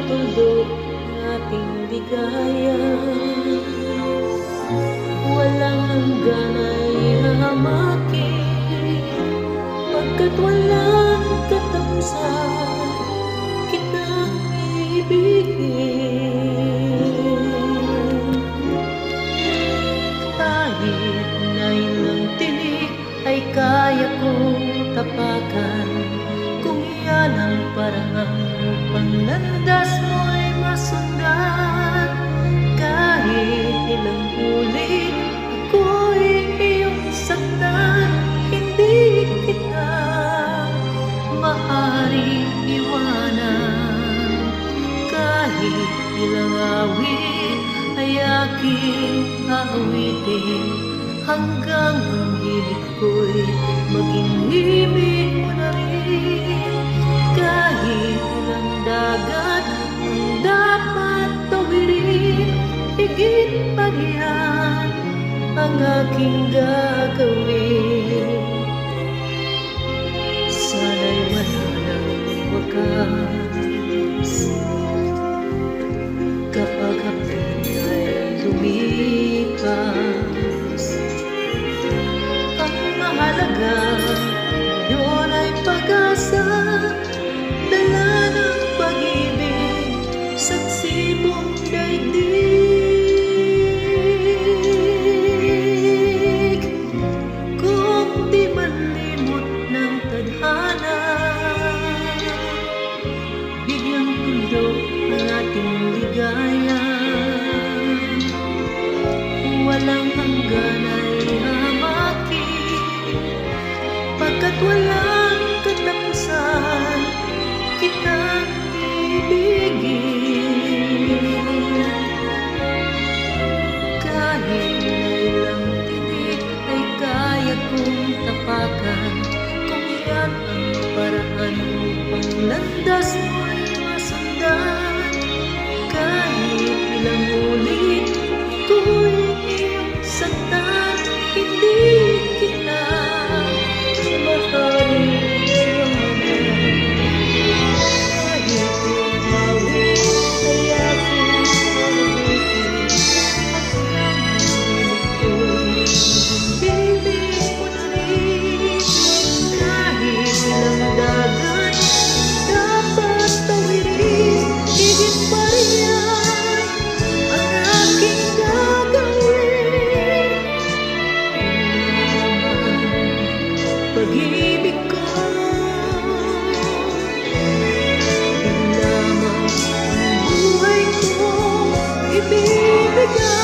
tuldok ng ating ligaya. Walang hanggan ay hahamakin, pagkat walang katapusan kitang ibigin. Kahit na ilang tinik ay kaya kong tapakan, kung iyan ang paraan upang landas mo'y masundan. Kahit ilang ulit ako'y iyong saktan, hindi kita maaaring iwanan. Kahit ilang awit ay aking aawitin, hanggang ang hilig ko'y maging himig mo na rin. Kahit ilang dagat ang dapat tawirin, higit pa riyan ang aking gagawin. Sana'y wala ng wakas kapag hapon ay lumipas. Ang mahalaga ngayon ay pag-asa, dala ng pag-ibig sa sibong daigdig. Kung di man limot ng tadhana, bigyang tuldok ang ating ligaya. Walang hanggan ay hamakin, pagkat walang katapusan kitang ibigin. Kahit na ilang tinik ay kaya kong tapakan, kung iyan ang paraan upang landas mo'y masundan. Kahit ilang ulit ako'y iyong saktan, hindi kita maaaring iwanan. Kahit ilang awit ay aking aawitin, hanggang ang hilig ko'y himig mo na rin. Kahit ilang dagat dapat tawirin, higit pa riyan ang aking gagawin. Pag-ibig ko, yun lamang ang buhay ko ibibigay.